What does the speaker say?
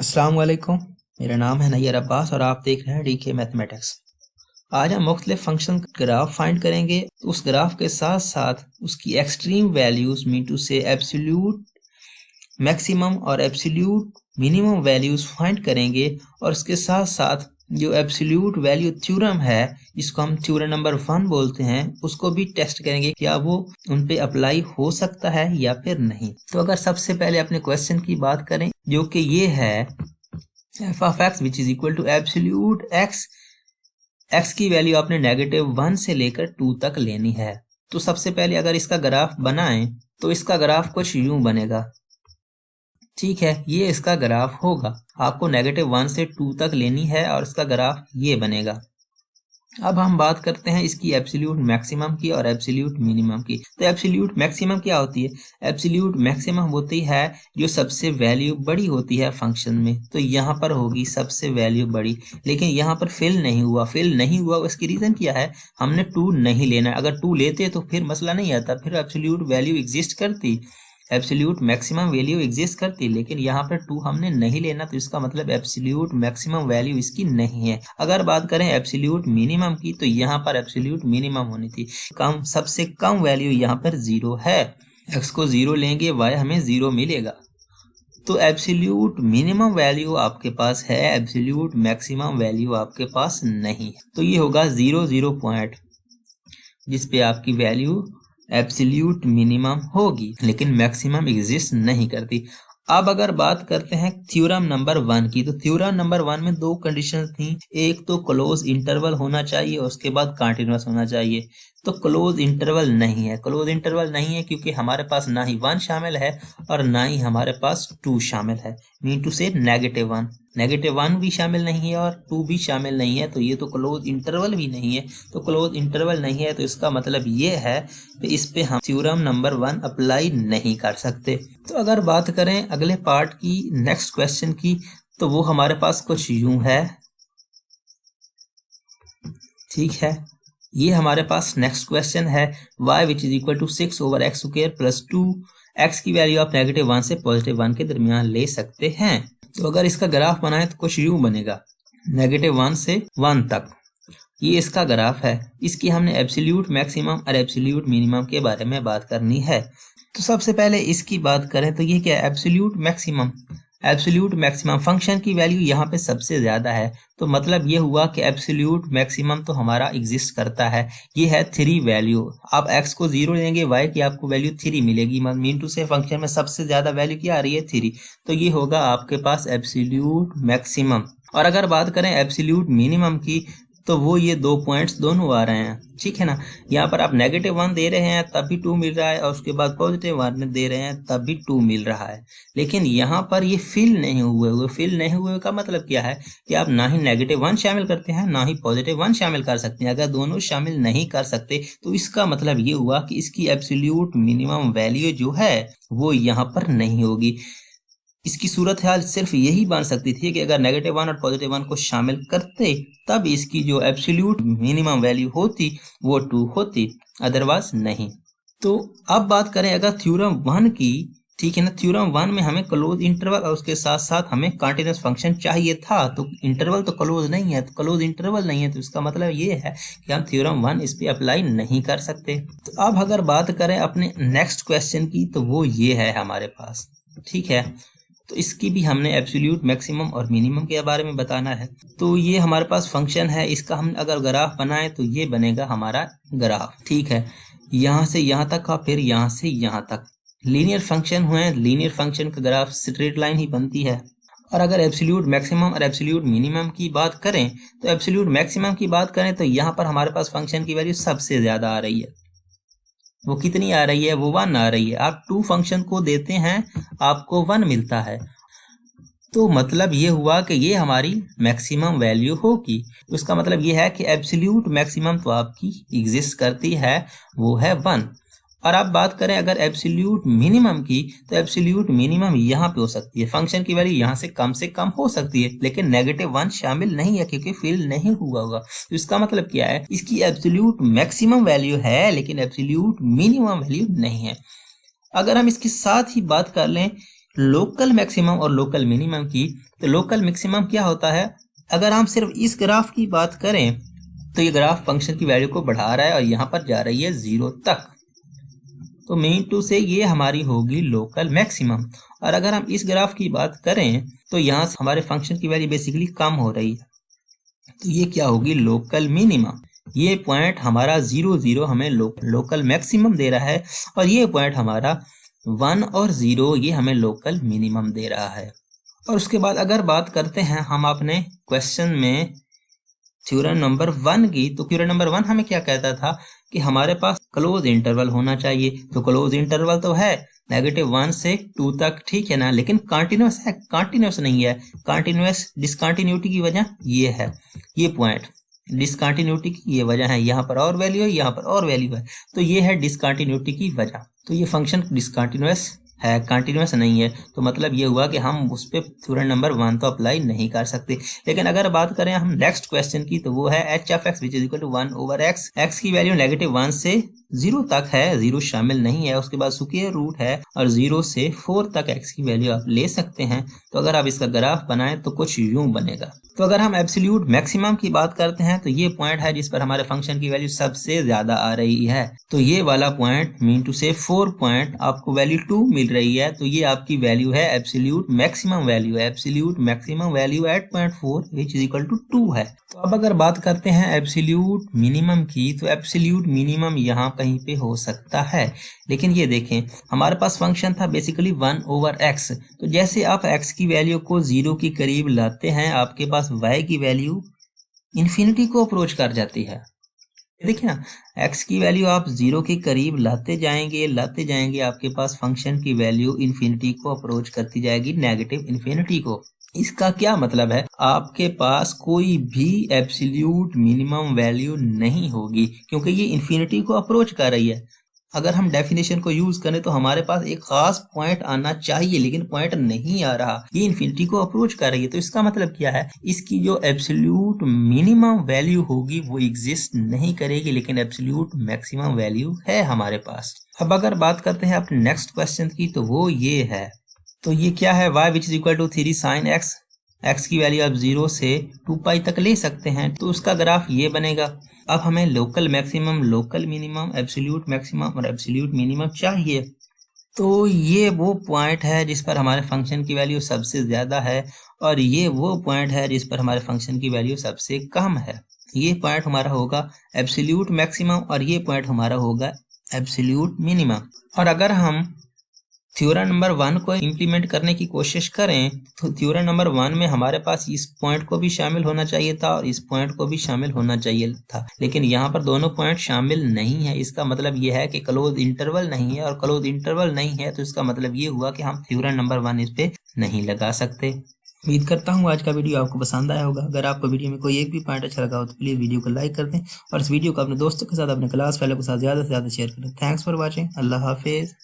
अस्सलाम वालेकुम। मेरा नाम है नैयर अब्बास और आप देख रहे हैं डीके मैथमेटिक्स। आज हम मुख्तलिफ फंक्शन ग्राफ फाइंड करेंगे। उस ग्राफ के साथ साथ उसकी एक्सट्रीम वैल्यूज मीन टू से एब्सोल्यूट मैक्सिमम और एब्सोल्यूट मिनिमम वैल्यूज फाइंड करेंगे और उसके साथ साथ जो एब्सोल्यूट वैल्यू थ्योरम है जिसको हम थ्योरम नंबर 1 बोलते हैं उसको भी टेस्ट करेंगे, क्या वो उन पे अप्लाई हो सकता है या फिर नहीं। तो अगर सबसे पहले अपने क्वेश्चन की बात करें जो कि ये है f of x which is equal to absolute x की वैल्यू आपने -1 से लेकर 2 तक लेनी है। तो सबसे पहले अगर इसका ग्राफ बनाएं तो इसका ग्राफ कुछ यूं बनेगा। ठीक है, ये इसका ग्राफ होगा। आपको -1 से 2 तक लेनी है और इसका ग्राफ ये बनेगा। अब हम बात करते हैं इसकी एब्सोल्यूट मैक्सिमम की और एब्सोल्यूट मिनिमम की। तो एब्सोल्यूट मैक्सिमम क्या होती है? एब्सोल्यूट मैक्सिमम होती है जो सबसे वैल्यू बड़ी होती है फंक्शन में। तो यहाँ पर होगी सबसे वैल्यू बड़ी, लेकिन यहाँ पर फिल नहीं हुआ। इसकी रीजन क्या है? हमने 2 नहीं लेना। अगर 2 लेते तो फिर मसला नहीं आता, फिर एब्सोल्यूट वैल्यू एग्जिस्ट करती, एब्सोल्यूट मैक्सिमम वैल्यू एग्जिस्ट करती, लेकिन यहाँ पर 2 हमने नहीं लेना, तो इसका मतलब एब्सोल्यूट मैक्सिमम वैल्यू इसकी नहीं है। अगर बात करें एब्सोल्यूट मिनिमम की तो यहाँ पर एब्सोल्यूट मिनिमम होनी थी। सबसे कम वैल्यू यहाँ पर 0 है। x को 0 लेंगे y हमें 0 मिलेगा। तो एब्सोल्यूट मिनिमम वैल्यू आपके पास है, एब्सोल्यूट मैक्सिमम वैल्यू आपके पास नहीं है। तो ये होगा 0 पॉइंट जिसपे आपकी वैल्यू एब्सोल्यूट मिनिमम होगी, लेकिन मैक्सिमम एग्जिस्ट नहीं करती। अब अगर बात करते हैं थ्योरम नंबर 1 की, तो थ्योरम नंबर 1 में 2 कंडीशंस थी। एक तो क्लोज इंटरवल होना चाहिए और उसके बाद कंटीन्यूअस होना चाहिए। तो क्लोज इंटरवल नहीं है क्योंकि हमारे पास ना ही 1 शामिल है और ना ही हमारे पास 2 शामिल है। मीन टू से -1 भी शामिल नहीं है और 2 भी शामिल नहीं है, तो ये तो क्लोज इंटरवल भी नहीं है। तो क्लोज इंटरवल नहीं है तो इसका मतलब ये है कि इस पे हम थ्योरम नंबर 1 अप्लाई नहीं कर सकते। तो अगर बात करें अगले पार्ट की, नेक्स्ट क्वेश्चन की, तो वो हमारे पास कुछ यूं है। ठीक है, ये हमारे पास नेक्स्ट क्वेश्चन है y which is equal to 6/x² plus 2। x की वैल्यू आप -1 से +1 के दरमियान ले सकते हैं। तो अगर इसका ग्राफ बनाए तो कुछ यूं बनेगा, -1 से 1 तक ये इसका ग्राफ है। इसकी हमने एब्सोल्यूट मैक्सिमम और एब्सोल्यूट मिनिमम के बारे में बात करनी है। तो सबसे पहले इसकी बात करें तो ये क्या है? एब्सोल्यूट मैक्सिमम फंक्शन की वैल्यू यहाँ पे सबसे ज्यादा है, तो मतलब ये हुआ कि एब्सोल्यूट मैक्सिमम तो हमारा एग्जिस्ट करता है। ये है 3 वैल्यू। आप x को 0 लेंगे, y की आपको वैल्यू 3 मिलेगी। मीन टू से फंक्शन में सबसे ज्यादा वैल्यू क्या आ रही है? 3। तो ये होगा आपके पास एब्सोल्यूट मैक्सिमम। और अगर बात करें एब्सोल्यूट मिनिमम की तो वो ये 2 पॉइंट्स दोनों आ रहे हैं। ठीक है ना, यहाँ पर आप -1 दे रहे हैं तब भी 2 मिल रहा है और उसके बाद +1 दे रहे हैं तब भी 2 मिल रहा है। लेकिन यहाँ पर ये फिल नहीं हुए का मतलब क्या है कि आप ना ही -1 शामिल करते हैं ना ही +1 शामिल कर सकते हैं। अगर दोनों शामिल नहीं कर सकते तो इसका मतलब ये हुआ कि इसकी एब्सोल्यूट मिनिमम वैल्यू जो है वो यहाँ पर नहीं होगी। इसकी सूरत हाल सिर्फ यही बन सकती थी कि अगर -1 और +1 को शामिल करते तब इसकी जो एब्सोल्यूट मिनिमम वैल्यू होती वो 2 होती, अदरवाइज नहीं। तो अब बात करें अगर थ्योरम 1 की, ठीक है ना, थ्योरम 1 में हमें क्लोज इंटरवल और उसके साथ साथ हमें कंटीन्यूअस फंक्शन चाहिए था। तो इंटरवल तो क्लोज नहीं है, तो इसका मतलब ये है कि हम थ्योरम 1 इस पे अप्लाई नहीं कर सकते। तो अब अगर बात करें अपने नेक्स्ट क्वेश्चन की तो वो ये है हमारे पास। ठीक है, तो इसकी भी हमने एब्सोल्यूट मैक्सिमम और मिनिमम के बारे में बताना है। तो ये हमारे पास फंक्शन है, इसका हम अगर ग्राफ बनाए तो ये बनेगा हमारा ग्राफ। ठीक है, यहाँ से यहाँ तक का, फिर यहाँ से यहाँ तक लीनियर फंक्शन हुए। लीनियर फंक्शन का ग्राफ स्ट्रेट लाइन ही बनती है। और अगर एब्सोल्यूट मैक्सिमम और एब्सोल्यूट मिनिमम की बात करें तो एब्सोल्यूट मैक्सिमम की बात करें तो यहाँ पर हमारे पास फंक्शन की वैल्यू सबसे ज्यादा आ रही है। वो कितनी आ रही है? वो 1 आ रही है। आप 2 फंक्शन को देते हैं आपको 1 मिलता है, तो मतलब ये हुआ कि ये हमारी मैक्सिमम वैल्यू होगी। उसका मतलब ये है कि एब्सोल्यूट मैक्सिमम तो आपकी एग्जिस्ट करती है, वो है 1। और आप बात करें अगर एब्सोल्यूट मिनिमम की तो एब्सोल्यूट मिनिमम यहाँ पे हो सकती है, फंक्शन की वैल्यू यहाँ से कम हो सकती है, लेकिन -1 शामिल नहीं है क्योंकि फिल नहीं हुआ होगा। तो इसका मतलब क्या है? इसकी एब्सोल्यूट मैक्सिमम वैल्यू है लेकिन एब्सोल्यूट मिनिमम वैल्यू नहीं है। अगर हम इसके साथ ही बात कर लें लोकल मैक्सिमम और लोकल मिनिमम की, तो लोकल मैक्सिमम क्या होता है, अगर हम सिर्फ इस ग्राफ की बात करें तो ये ग्राफ फंक्शन की वैल्यू को बढ़ा रहा है और यहाँ पर जा रही है 0 तक, तो मीन टू से ये हमारी होगी लोकल मैक्सिमम। और अगर हम इस ग्राफ की बात करें तो यहाँ से हमारे फंक्शन की वैल्यू बेसिकली कम हो रही है, तो ये क्या होगी लोकल मिनिमम। ये पॉइंट हमारा 0 0 हमें लोकल मैक्सिमम दे रहा है और ये पॉइंट हमारा 1 और 0 ये हमें लोकल मिनिमम दे रहा है। और उसके बाद अगर बात करते हैं हम अपने क्वेश्चन में थ्योरम नंबर 1 की, तो थ्योरम नंबर 1 हमें क्या कहता था कि हमारे पास क्लोज इंटरवल होना चाहिए। तो क्लोज इंटरवल तो है -1 से 2 तक, ठीक है ना, लेकिन कंटिन्यूअस है, कंटिन्यूअस नहीं है। कंटिन्यूअस डिसकंटिन्यूटी की वजह ये है, ये पॉइंट डिसकंटिन्यूटी की ये वजह है, यहाँ पर और वैल्यू है, यहाँ पर और वैल्यू है, तो ये है डिसकंटिन्यूटी की वजह। तो ये फंक्शन डिसकंटिन्यूअस है, कंटिन्यूअस नहीं है, तो मतलब ये हुआ कि हम उस पर थ्योरम नंबर 1 तो अप्लाई नहीं कर सकते। लेकिन अगर बात करें हम नेक्स्ट क्वेश्चन की, तो वो है H of X which is equal to 1/x। X की वैल्यू -1 से 0 तक है, 0 शामिल नहीं है, उसके बाद स्क्वायर रूट है और 0 से 4 तक एक्स की वैल्यू आप ले सकते हैं। तो अगर आप इसका ग्राफ बनाएं तो कुछ यूं बनेगा। तो अगर हम एब्सोल्यूट मैक्सिमम की बात करते हैं तो ये पॉइंट है जिस पर हमारे फंक्शन की वैल्यू सबसे ज्यादा आ रही है, तो ये वाला पॉइंट मीन टू से 4 पॉइंट आपको वैल्यू 2 मिल रही है, तो ये आपकी वैल्यू है एब्सोल्यूट मैक्सिमम वैल्यू है। Absolute maximum value at 0.4 which is equal to 2 है। तो अब अगर बात करते हैं एब्सोल्यूट मिनिमम की, तो एब्सोल्यूट मिनिमम यहाँ कहीं पे हो सकता है, लेकिन ये देखें हमारे पास फंक्शन था बेसिकली 1/x, तो जैसे आप x की वैल्यू को 0 के करीब लाते हैं आपके पास y की वैल्यू इन्फिनिटी को अप्रोच कर जाती है। देखिए ना, x की वैल्यू आप 0 के करीब लाते जाएंगे आपके पास फंक्शन की वैल्यू इन्फिनिटी को अप्रोच करती जाएगी, नेगेटिव इन्फिनिटी को। इसका क्या मतलब है, आपके पास कोई भी एब्सोल्यूट मिनिमम वैल्यू नहीं होगी क्योंकि ये इन्फिनिटी को अप्रोच कर रही है। अगर हम डेफिनेशन को यूज करें तो हमारे पास एक खास पॉइंट आना चाहिए, लेकिन पॉइंट नहीं आ रहा, ये इन्फिनिटी को अप्रोच कर रही है। तो इसका मतलब क्या है, इसकी जो एब्सोल्यूट मिनिमम वैल्यू होगी वो एग्जिस्ट नहीं करेगी, लेकिन एब्सोल्यूट मैक्सिमम वैल्यू है हमारे पास। अब अगर बात करते हैं अपने नेक्स्ट क्वेश्चन की, तो वो ये है, तो ये क्या है, y which is equal to 3 sin x। x की वैल्यू आप 0 से 2π तक ले सकते हैं, तो उसका ग्राफ ये बनेगा। अब हमें local maximum, local minimum, absolute maximum और एब्सोल्यूट मिनिमम चाहिए। तो ये वो पॉइंट है जिस पर हमारे फंक्शन की वैल्यू सबसे ज्यादा है और ये वो पॉइंट है जिस पर हमारे फंक्शन की वैल्यू सबसे कम है। ये पॉइंट हमारा होगा एब्सोल्यूट मैक्सिमम और ये पॉइंट हमारा होगा एब्सोल्यूट मिनिमम। और अगर हम थ्योरम नंबर 1 को इम्प्लीमेंट करने की कोशिश करें तो थ्योरम नंबर 1 में हमारे पास इस पॉइंट को भी शामिल होना चाहिए था और इस पॉइंट को भी शामिल होना चाहिए था, लेकिन यहाँ पर दोनों पॉइंट शामिल नहीं है। इसका मतलब ये है कि क्लोज इंटरवल नहीं है, और क्लोज इंटरवल नहीं है तो इसका मतलब ये हुआ कि हम थ्योरम नंबर 1 इस पे नहीं लगा सकते। उम्मीद करता हूँ आज का वीडियो आपको पसंद आया होगा। अगर आपको वीडियो में कोई एक भी पॉइंट अच्छा लगा हो तो प्लीज वीडियो को लाइक कर दें और इस वीडियो को अपने दोस्तों के साथ, अपने क्लास वालों के साथ ज़्यादा से ज़्यादा शेयर करें। Thanks for watching. Allah Hafiz.